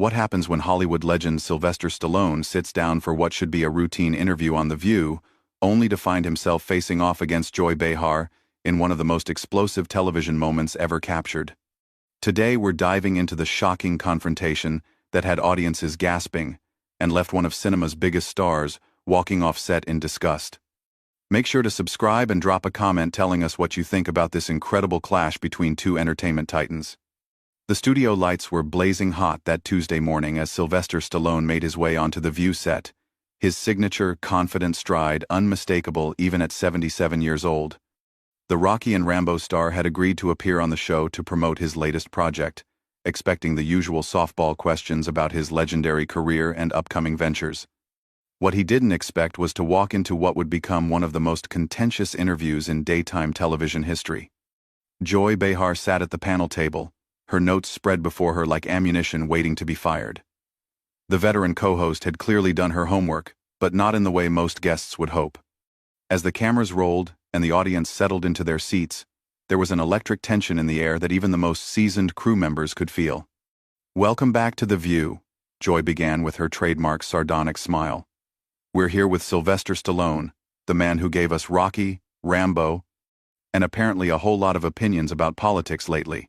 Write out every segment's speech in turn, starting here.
What happens when Hollywood legend Sylvester Stallone sits down for what should be a routine interview on The View, only to find himself facing off against Joy Behar in one of the most explosive television moments ever captured? Today we're diving into the shocking confrontation that had audiences gasping and left one of cinema's biggest stars walking off set in disgust. Make sure to subscribe and drop a comment telling us what you think about this incredible clash between two entertainment titans. The studio lights were blazing hot that Tuesday morning as Sylvester Stallone made his way onto The View set, his signature, confident stride unmistakable even at 77 years old. The Rocky and Rambo star had agreed to appear on the show to promote his latest project, expecting the usual softball questions about his legendary career and upcoming ventures. What he didn't expect was to walk into what would become one of the most contentious interviews in daytime television history. Joy Behar sat at the panel table, her notes spread before her like ammunition waiting to be fired. The veteran co-host had clearly done her homework, but not in the way most guests would hope. As the cameras rolled and the audience settled into their seats, there was an electric tension in the air that even the most seasoned crew members could feel. "Welcome back to The View," Joy began with her trademark sardonic smile. "We're here with Sylvester Stallone, the man who gave us Rocky, Rambo, and apparently a whole lot of opinions about politics lately."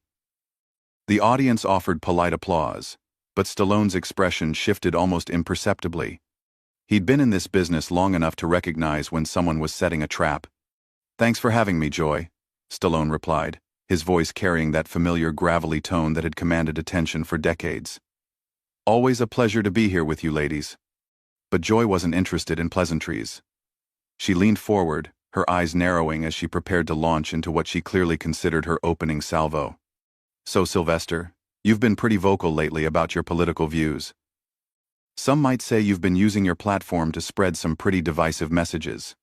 The audience offered polite applause, but Stallone's expression shifted almost imperceptibly. He'd been in this business long enough to recognize when someone was setting a trap. "Thanks for having me, Joy," Stallone replied, his voice carrying that familiar gravelly tone that had commanded attention for decades. "Always a pleasure to be here with you, ladies." But Joy wasn't interested in pleasantries. She leaned forward, her eyes narrowing as she prepared to launch into what she clearly considered her opening salvo. "So, Sylvester, you've been pretty vocal lately about your political views. Some might say you've been using your platform to spread some pretty divisive messages.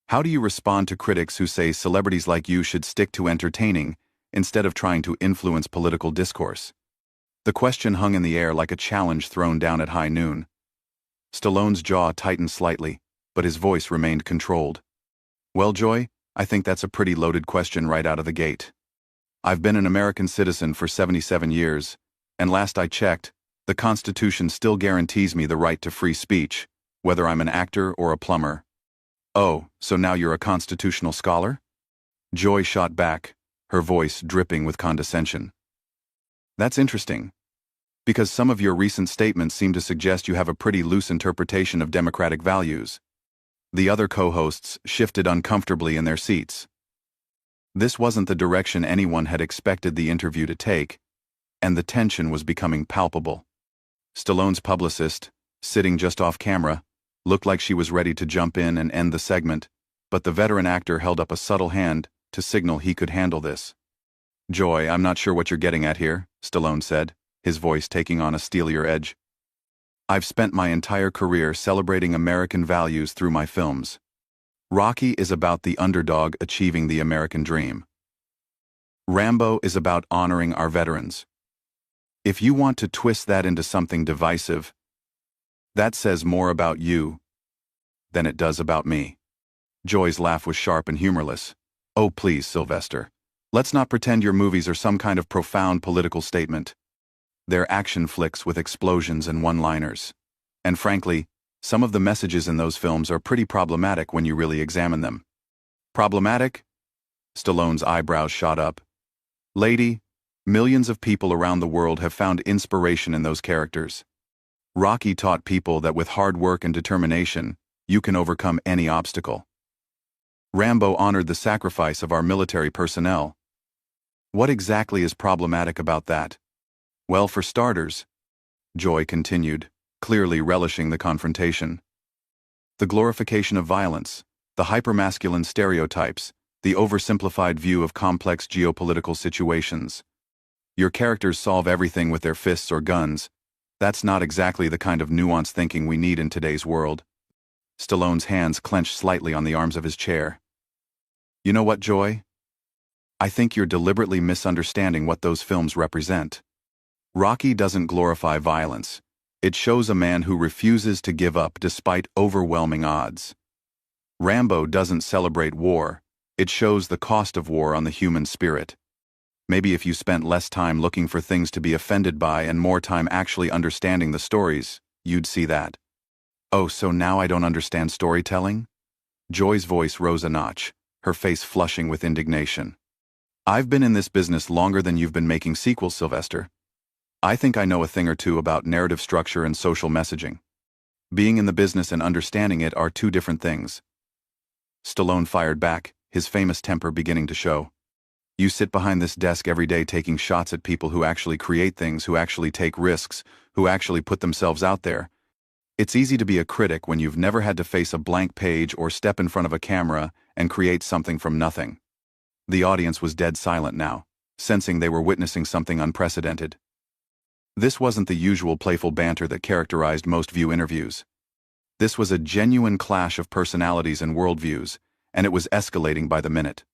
How do you respond to critics who say celebrities like you should stick to entertaining instead of trying to influence political discourse?" The question hung in the air like a challenge thrown down at high noon. Stallone's jaw tightened slightly, but his voice remained controlled. "Well, Joy, I think that's a pretty loaded question right out of the gate. I've been an American citizen for 77 years, and last I checked, the Constitution still guarantees me the right to free speech, whether I'm an actor or a plumber." "Oh, so now you're a constitutional scholar?" Joy shot back, her voice dripping with condescension. "That's interesting, because some of your recent statements seem to suggest you have a pretty loose interpretation of democratic values." The other co-hosts shifted uncomfortably in their seats. This wasn't the direction anyone had expected the interview to take, and the tension was becoming palpable. Stallone's publicist, sitting just off camera, looked like she was ready to jump in and end the segment, but the veteran actor held up a subtle hand to signal he could handle this. "Joy, I'm not sure what you're getting at here," Stallone said, his voice taking on a steelier edge. "I've spent my entire career celebrating American values through my films. Rocky is about the underdog achieving the American dream. Rambo is about honoring our veterans. If you want to twist that into something divisive, that says more about you than it does about me." Joy's laugh was sharp and humorless. "Oh, please, Sylvester. Let's not pretend your movies are some kind of profound political statement. They're action flicks with explosions and one-liners. And frankly, some of the messages in those films are pretty problematic when you really examine them." "Problematic?" Stallone's eyebrows shot up. "Lady, millions of people around the world have found inspiration in those characters. Rocky taught people that with hard work and determination, you can overcome any obstacle. Rambo honored the sacrifice of our military personnel. What exactly is problematic about that?" "Well, for starters," Joy continued, clearly relishing the confrontation, "the glorification of violence, the hypermasculine stereotypes, the oversimplified view of complex geopolitical situations. Your characters solve everything with their fists or guns. That's not exactly the kind of nuanced thinking we need in today's world." Stallone's hands clenched slightly on the arms of his chair. "You know what, Joy? I think you're deliberately misunderstanding what those films represent. Rocky doesn't glorify violence. It shows a man who refuses to give up despite overwhelming odds. Rambo doesn't celebrate war. It shows the cost of war on the human spirit. Maybe if you spent less time looking for things to be offended by and more time actually understanding the stories, you'd see that. Oh, so now I don't understand storytelling? Joy's voice rose a notch, her face flushing with indignation. I've been in this business longer than you've been making sequels, Sylvester. I think I know a thing or two about narrative structure and social messaging. Being in the business and understanding it are two different things. Stallone fired back, his famous temper beginning to show. You sit behind this desk every day taking shots at people who actually create things, who actually take risks, who actually put themselves out there. It's easy to be a critic when you've never had to face a blank page or step in front of a camera and create something from nothing. The audience was dead silent now, sensing they were witnessing something unprecedented. This wasn't the usual playful banter that characterized most View interviews. This was a genuine clash of personalities and worldviews, and it was escalating by the minute.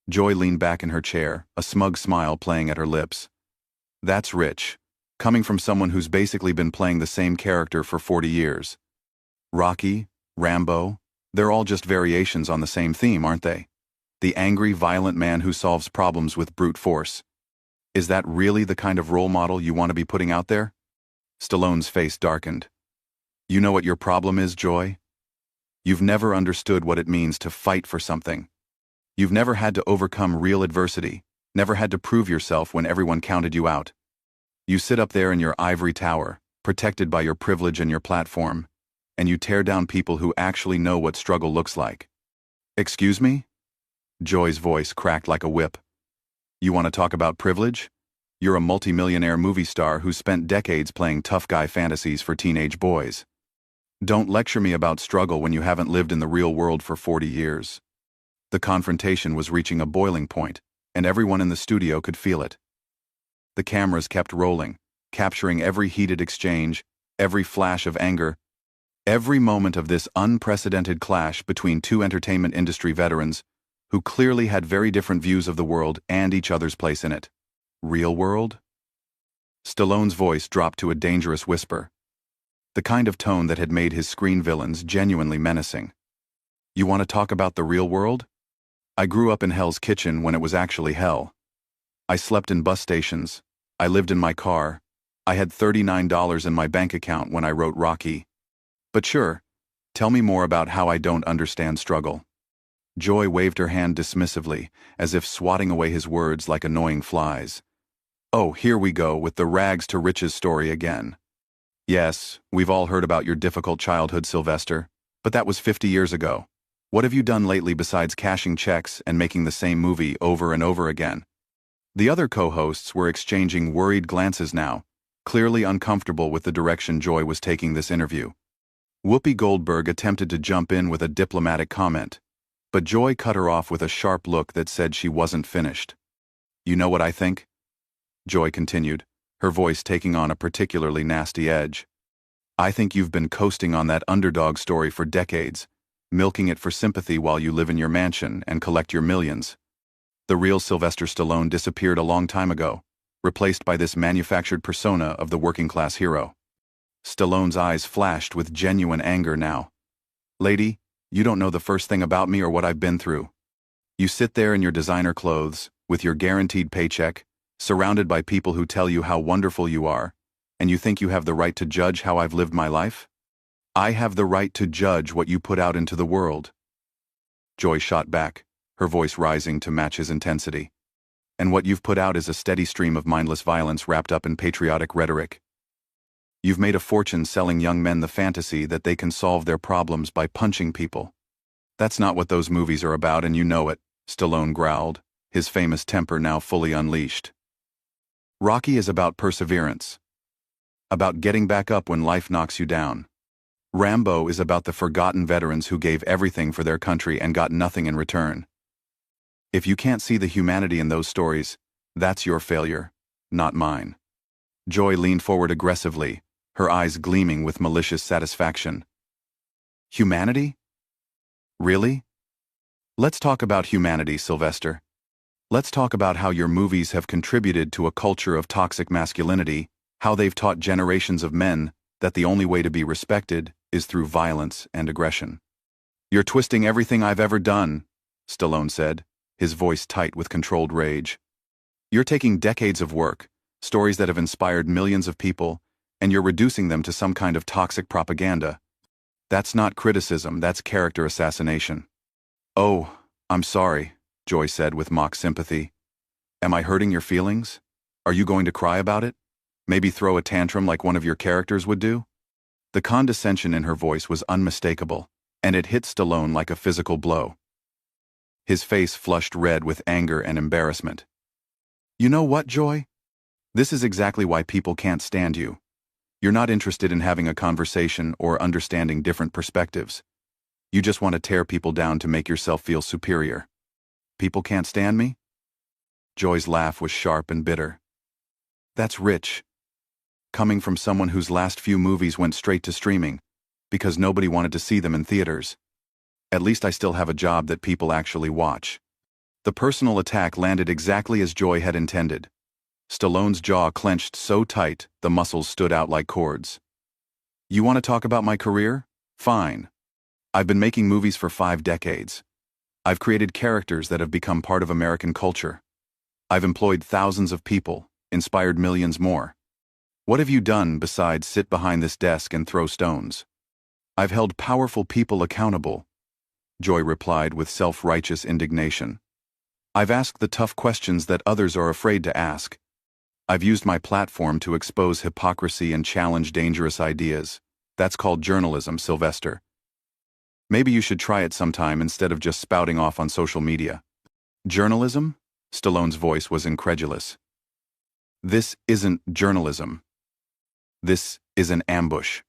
Joy leaned back in her chair, a smug smile playing at her lips. That's rich, coming from someone who's basically been playing the same character for 40 years. Rocky, Rambo, they're all just variations on the same theme, aren't they? The angry, violent man who solves problems with brute force. Is that really the kind of role model you want to be putting out there? Stallone's face darkened. You know what your problem is, Joy? You've never understood what it means to fight for something. You've never had to overcome real adversity, never had to prove yourself when everyone counted you out. You sit up there in your ivory tower, protected by your privilege and your platform, and you tear down people who actually know what struggle looks like. Excuse me? Joy's voice cracked like a whip. You want to talk about privilege? You're a multimillionaire movie star who spent decades playing tough guy fantasies for teenage boys. Don't lecture me about struggle when you haven't lived in the real world for 40 years. The confrontation was reaching a boiling point, and everyone in the studio could feel it. The cameras kept rolling, capturing every heated exchange, every flash of anger, every moment of this unprecedented clash between two entertainment industry veterans who clearly had very different views of the world and each other's place in it. Real world? Stallone's voice dropped to a dangerous whisper, the kind of tone that had made his screen villains genuinely menacing. You want to talk about the real world? I grew up in Hell's Kitchen when it was actually hell. I slept in bus stations. I lived in my car. I had $39 in my bank account when I wrote Rocky. But sure, tell me more about how I don't understand struggle. Joy waved her hand dismissively, as if swatting away his words like annoying flies. Oh, here we go with the rags to riches story again. Yes, we've all heard about your difficult childhood, Sylvester, but that was 50 years ago. What have you done lately besides cashing checks and making the same movie over and over again? The other co-hosts were exchanging worried glances now, clearly uncomfortable with the direction Joy was taking this interview. Whoopi Goldberg attempted to jump in with a diplomatic comment, but Joy cut her off with a sharp look that said she wasn't finished. You know what I think? Joy continued, her voice taking on a particularly nasty edge. I think you've been coasting on that underdog story for decades, milking it for sympathy while you live in your mansion and collect your millions. The real Sylvester Stallone disappeared a long time ago, replaced by this manufactured persona of the working-class hero. Stallone's eyes flashed with genuine anger now. Lady, you don't know the first thing about me or what I've been through. You sit there in your designer clothes, with your guaranteed paycheck, surrounded by people who tell you how wonderful you are, and you think you have the right to judge how I've lived my life? I have the right to judge what you put out into the world. Joy shot back, her voice rising to match his intensity. And what you've put out is a steady stream of mindless violence wrapped up in patriotic rhetoric. You've made a fortune selling young men the fantasy that they can solve their problems by punching people. That's not what those movies are about, and you know it, Stallone growled, his famous temper now fully unleashed. Rocky is about perseverance. About getting back up when life knocks you down. Rambo is about the forgotten veterans who gave everything for their country and got nothing in return. If you can't see the humanity in those stories, that's your failure, not mine. Joy leaned forward aggressively, her eyes gleaming with malicious satisfaction. Humanity? Really? Let's talk about humanity, Sylvester. Let's talk about how your movies have contributed to a culture of toxic masculinity, how they've taught generations of men that the only way to be respected is through violence and aggression. You're twisting everything I've ever done, Stallone said, his voice tight with controlled rage. You're taking decades of work, stories that have inspired millions of people, and you're reducing them to some kind of toxic propaganda. That's not criticism, that's character assassination. Oh, I'm sorry, Joy said with mock sympathy. Am I hurting your feelings? Are you going to cry about it? Maybe throw a tantrum like one of your characters would do? The condescension in her voice was unmistakable, and it hit Stallone like a physical blow. His face flushed red with anger and embarrassment. You know what, Joy? This is exactly why people can't stand you. You're not interested in having a conversation or understanding different perspectives. You just want to tear people down to make yourself feel superior. People can't stand me? Joy's laugh was sharp and bitter. That's rich. Coming from someone whose last few movies went straight to streaming, because nobody wanted to see them in theaters. At least I still have a job that people actually watch. The personal attack landed exactly as Joy had intended. Stallone's jaw clenched so tight, the muscles stood out like cords. You want to talk about my career? Fine. I've been making movies for 5 decades. I've created characters that have become part of American culture. I've employed thousands of people, inspired millions more. What have you done besides sit behind this desk and throw stones? I've held powerful people accountable, Joy replied with self-righteous indignation. I've asked the tough questions that others are afraid to ask. I've used my platform to expose hypocrisy and challenge dangerous ideas. That's called journalism, Sylvester. Maybe you should try it sometime instead of just spouting off on social media. Journalism? Stallone's voice was incredulous. This isn't journalism. This is an ambush.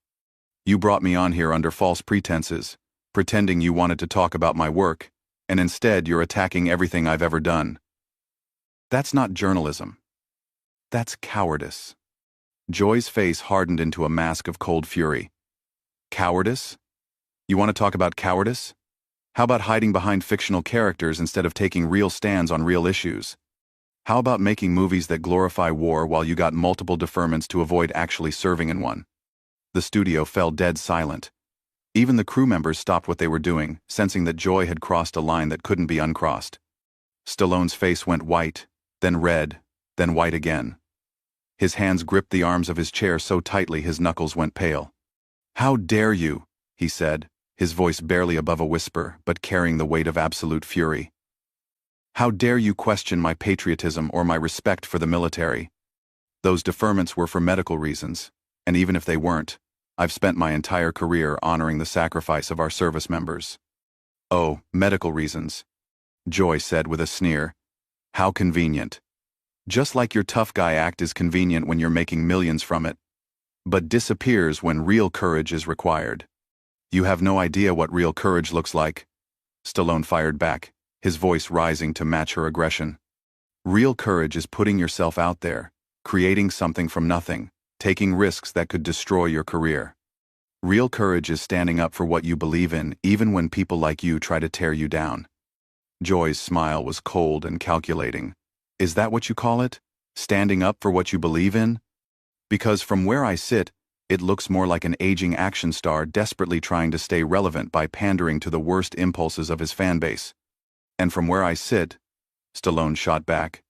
You brought me on here under false pretenses, pretending you wanted to talk about my work, and instead you're attacking everything I've ever done. That's not journalism. That's cowardice. Joy's face hardened into a mask of cold fury. Cowardice? You want to talk about cowardice? How about hiding behind fictional characters instead of taking real stands on real issues? How about making movies that glorify war while you got multiple deferments to avoid actually serving in one? The studio fell dead silent. Even the crew members stopped what they were doing, sensing that Joy had crossed a line that couldn't be uncrossed. Stallone's face went white, then red, then white again. His hands gripped the arms of his chair so tightly his knuckles went pale. How dare you, he said, his voice barely above a whisper, but carrying the weight of absolute fury. How dare you question my patriotism or my respect for the military? Those deferments were for medical reasons, and even if they weren't, I've spent my entire career honoring the sacrifice of our service members. Oh, medical reasons, Joy said with a sneer. How convenient. Just like your tough guy act is convenient when you're making millions from it, but disappears when real courage is required. You have no idea what real courage looks like, Stallone fired back, his voice rising to match her aggression. Real courage is putting yourself out there, creating something from nothing, taking risks that could destroy your career. Real courage is standing up for what you believe in, even when people like you try to tear you down. Joy's smile was cold and calculating. Is that what you call it? Standing up for what you believe in? Because from where I sit, it looks more like an aging action star desperately trying to stay relevant by pandering to the worst impulses of his fanbase. And from where I sit, Stallone shot back,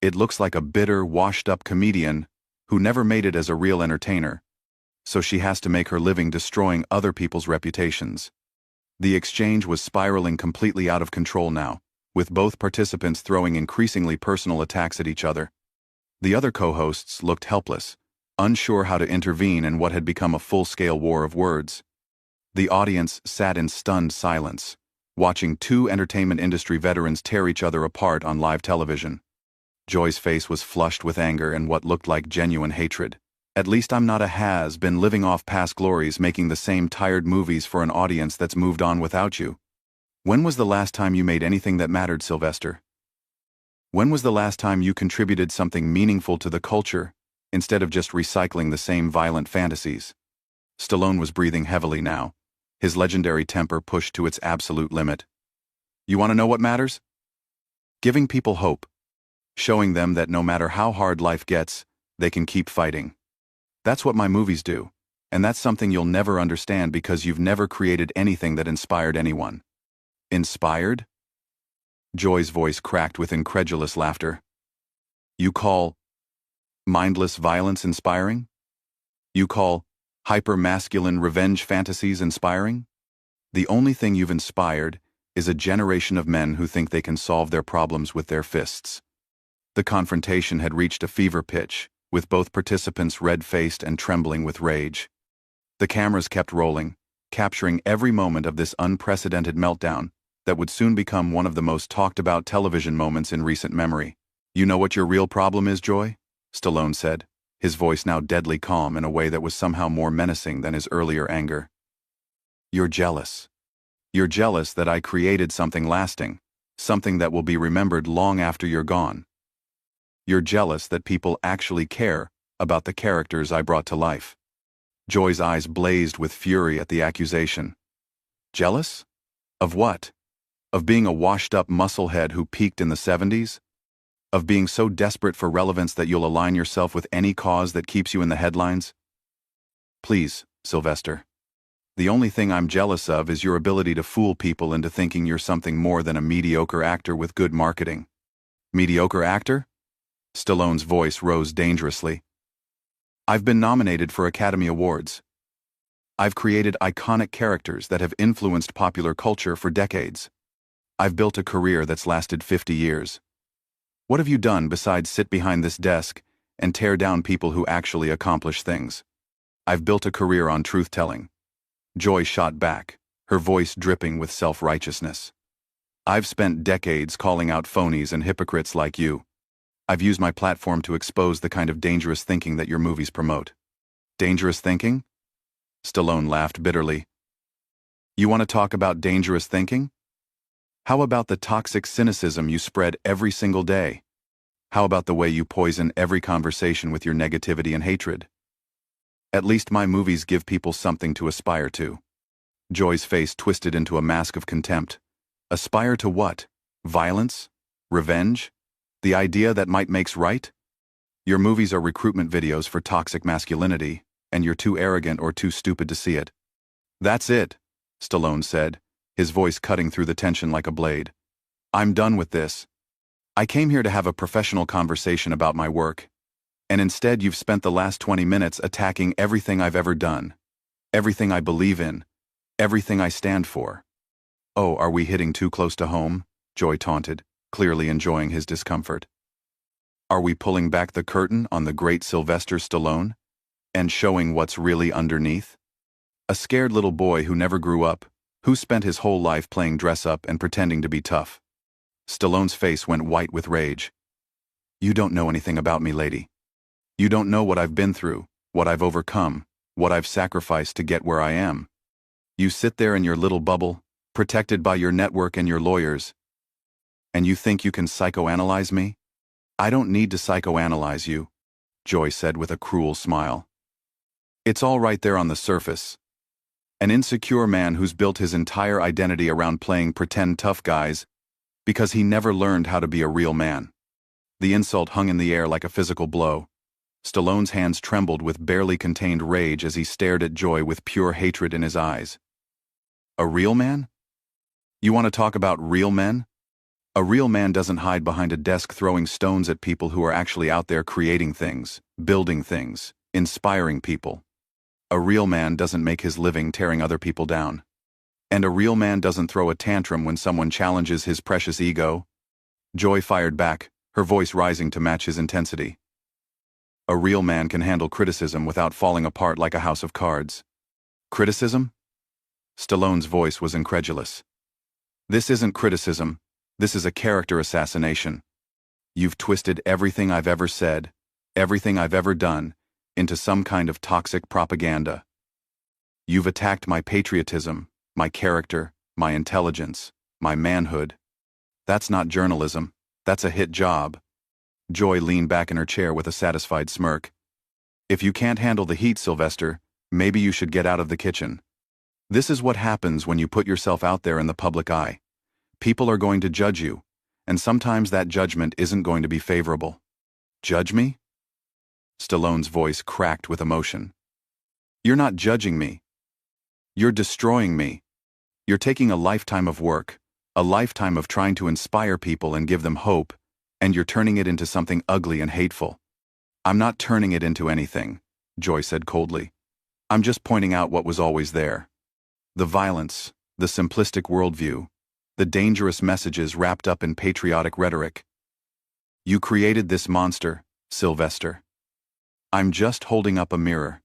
it looks like a bitter, washed-up comedian who never made it as a real entertainer, so she has to make her living destroying other people's reputations. The exchange was spiraling completely out of control now, with both participants throwing increasingly personal attacks at each other. The other co-hosts looked helpless, unsure how to intervene in what had become a full-scale war of words. The audience sat in stunned silence, watching 2 entertainment industry veterans tear each other apart on live television. Joy's face was flushed with anger and what looked like genuine hatred. At least I'm not a has-been living off past glories making the same tired movies for an audience that's moved on without you. When was the last time you made anything that mattered, Sylvester? When was the last time you contributed something meaningful to the culture, instead of just recycling the same violent fantasies? Stallone was breathing heavily now, his legendary temper pushed to its absolute limit. You want to know what matters? Giving people hope. Showing them that no matter how hard life gets, they can keep fighting. That's what my movies do, and that's something you'll never understand because you've never created anything that inspired anyone. Inspired? Joy's voice cracked with incredulous laughter. You call mindless violence inspiring? You call hyper-masculine revenge fantasies inspiring? The only thing you've inspired is a generation of men who think they can solve their problems with their fists. The confrontation had reached a fever pitch, with both participants red-faced and trembling with rage. The cameras kept rolling, capturing every moment of this unprecedented meltdown that would soon become one of the most talked-about television moments in recent memory. "You know what your real problem is, Joy?" Stallone said, his voice now deadly calm in a way that was somehow more menacing than his earlier anger. "You're jealous. You're jealous that I created something lasting, something that will be remembered long after you're gone. You're jealous that people actually care about the characters I brought to life." Joy's eyes blazed with fury at the accusation. Jealous? Of what? Of being a washed-up musclehead who peaked in the 70s? Of being so desperate for relevance that you'll align yourself with any cause that keeps you in the headlines? Please, Sylvester. The only thing I'm jealous of is your ability to fool people into thinking you're something more than a mediocre actor with good marketing. Mediocre actor? Stallone's voice rose dangerously. I've been nominated for Academy Awards. I've created iconic characters that have influenced popular culture for decades. I've built a career that's lasted 50 years. What have you done besides sit behind this desk and tear down people who actually accomplish things? I've built a career on truth-telling. Joy shot back, her voice dripping with self-righteousness. I've spent decades calling out phonies and hypocrites like you. I've used my platform to expose the kind of dangerous thinking that your movies promote. Dangerous thinking? Stallone laughed bitterly. You want to talk about dangerous thinking? How about the toxic cynicism you spread every single day? How about the way you poison every conversation with your negativity and hatred? At least my movies give people something to aspire to. Joy's face twisted into a mask of contempt. Aspire to what? Violence? Revenge? The idea that might makes right? Your movies are recruitment videos for toxic masculinity, and you're too arrogant or too stupid to see it. That's it, Stallone said, his voice cutting through the tension like a blade. I'm done with this. I came here to have a professional conversation about my work, and instead you've spent the last 20 minutes attacking everything I've ever done, everything I believe in, everything I stand for. Oh, are we hitting too close to home? Joy taunted, clearly enjoying his discomfort. Are we pulling back the curtain on the great Sylvester Stallone and showing what's really underneath? A scared little boy who never grew up, who spent his whole life playing dress-up and pretending to be tough. Stallone's face went white with rage. You don't know anything about me, lady. You don't know what I've been through, what I've overcome, what I've sacrificed to get where I am. You sit there in your little bubble, protected by your network and your lawyers, and you think you can psychoanalyze me? I don't need to psychoanalyze you, Joy said with a cruel smile. It's all right there on the surface. An insecure man who's built his entire identity around playing pretend tough guys because he never learned how to be a real man. The insult hung in the air like a physical blow. Stallone's hands trembled with barely contained rage as he stared at Joy with pure hatred in his eyes. A real man? You want to talk about real men? A real man doesn't hide behind a desk throwing stones at people who are actually out there creating things, building things, inspiring people. A real man doesn't make his living tearing other people down. And a real man doesn't throw a tantrum when someone challenges his precious ego. Joy fired back, her voice rising to match his intensity. A real man can handle criticism without falling apart like a house of cards. Criticism? Stallone's voice was incredulous. This isn't criticism. This is a character assassination. You've twisted everything I've ever said, everything I've ever done, into some kind of toxic propaganda. You've attacked my patriotism, my character, my intelligence, my manhood. That's not journalism. That's a hit job. Joy leaned back in her chair with a satisfied smirk. If you can't handle the heat, Sylvester, maybe you should get out of the kitchen. This is what happens when you put yourself out there in the public eye. People are going to judge you, and sometimes that judgment isn't going to be favorable. Judge me? Stallone's voice cracked with emotion. You're not judging me. You're destroying me. You're taking a lifetime of work, a lifetime of trying to inspire people and give them hope, And you're turning it into something ugly and hateful. I'm not turning it into anything, Joy said coldly. I'm just pointing out what was always there. The violence, the simplistic worldview, the dangerous messages wrapped up in patriotic rhetoric. You created this monster, Sylvester. I'm just holding up a mirror.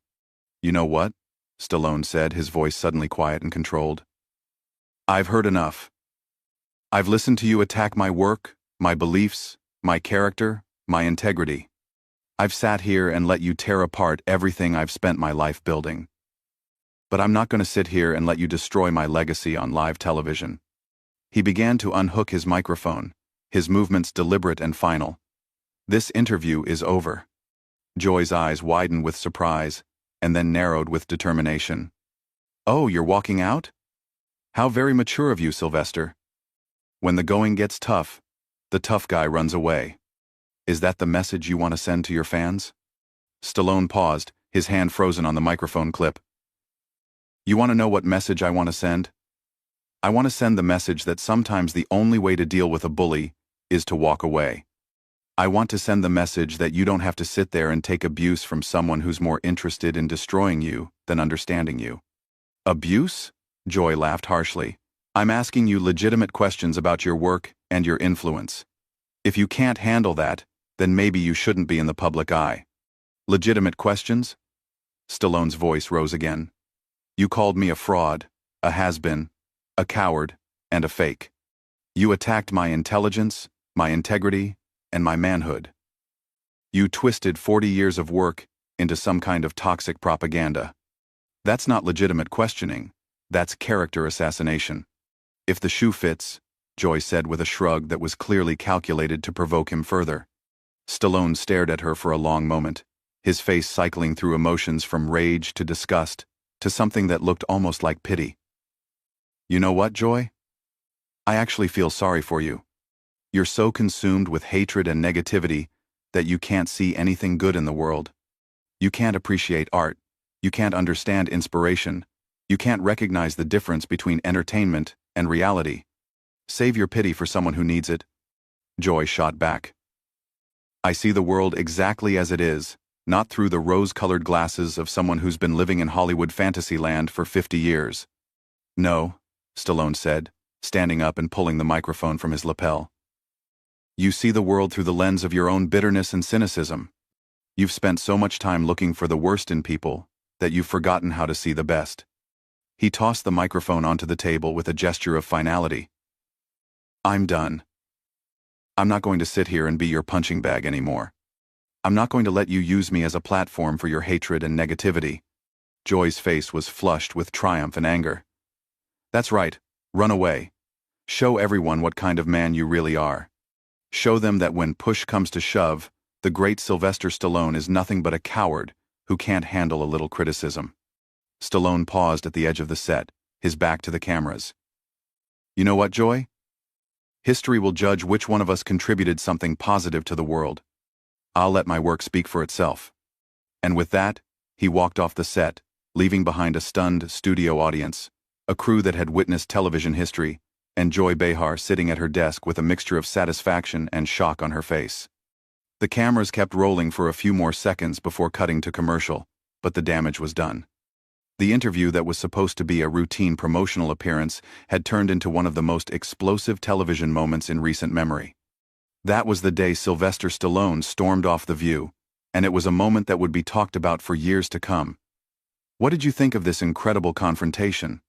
You know what? Stallone said, his voice suddenly quiet and controlled. I've heard enough. I've listened to you attack my work, my beliefs, my character, my integrity. I've sat here and let you tear apart everything I've spent my life building. But I'm not going to sit here and let you destroy my legacy on live television. He began to unhook his microphone, his movements deliberate and final. This interview is over. Joy's eyes widened with surprise, and then narrowed with determination. Oh, you're walking out? How very mature of you, Sylvester. When the going gets tough, the tough guy runs away. Is that the message you want to send to your fans? Stallone paused, his hand frozen on the microphone clip. You want to know what message I want to send? I want to send the message that sometimes the only way to deal with a bully is to walk away. I want to send the message that you don't have to sit there and take abuse from someone who's more interested in destroying you than understanding you. Abuse? Joy laughed harshly. I'm asking you legitimate questions about your work and your influence. If you can't handle that, then maybe you shouldn't be in the public eye. Legitimate questions? Stallone's voice rose again. You called me a fraud, a has-been, a coward, and a fake. You attacked my intelligence, my integrity, and my manhood. You twisted 40 years of work into some kind of toxic propaganda. That's not legitimate questioning. That's character assassination. If the shoe fits, Joy said with a shrug that was clearly calculated to provoke him further. Stallone stared at her for a long moment, his face cycling through emotions from rage to disgust to something that looked almost like pity. You know what, Joy? I actually feel sorry for you. You're so consumed with hatred and negativity that you can't see anything good in the world. You can't appreciate art. You can't understand inspiration. You can't recognize the difference between entertainment and reality. Save your pity for someone who needs it. Joy shot back. I see the world exactly as it is, not through the rose-colored glasses of someone who's been living in Hollywood fantasy land for 50 years. No, Stallone said, standing up and pulling the microphone from his lapel. You see the world through the lens of your own bitterness and cynicism. You've spent so much time looking for the worst in people that you've forgotten how to see the best. He tossed the microphone onto the table with a gesture of finality. I'm done. I'm not going to sit here and be your punching bag anymore. I'm not going to let you use me as a platform for your hatred and negativity. Joy's face was flushed with triumph and anger. That's right, run away. Show everyone what kind of man you really are. Show them that when push comes to shove, the great Sylvester Stallone is nothing but a coward who can't handle a little criticism. Stallone paused at the edge of the set, his back to the cameras. You know what, Joy? History will judge which one of us contributed something positive to the world. I'll let my work speak for itself. And with that, he walked off the set, leaving behind a stunned studio audience, a crew that had witnessed television history, and Joy Behar sitting at her desk with a mixture of satisfaction and shock on her face. The cameras kept rolling for a few more seconds before cutting to commercial, but the damage was done. The interview that was supposed to be a routine promotional appearance had turned into one of the most explosive television moments in recent memory. That was the day Sylvester Stallone stormed off The View, and it was a moment that would be talked about for years to come. What did you think of this incredible confrontation?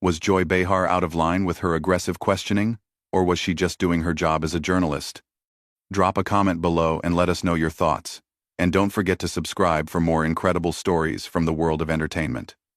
Was Joy Behar out of line with her aggressive questioning, or was she just doing her job as a journalist? Drop a comment below and let us know your thoughts. And don't forget to subscribe for more incredible stories from the world of entertainment.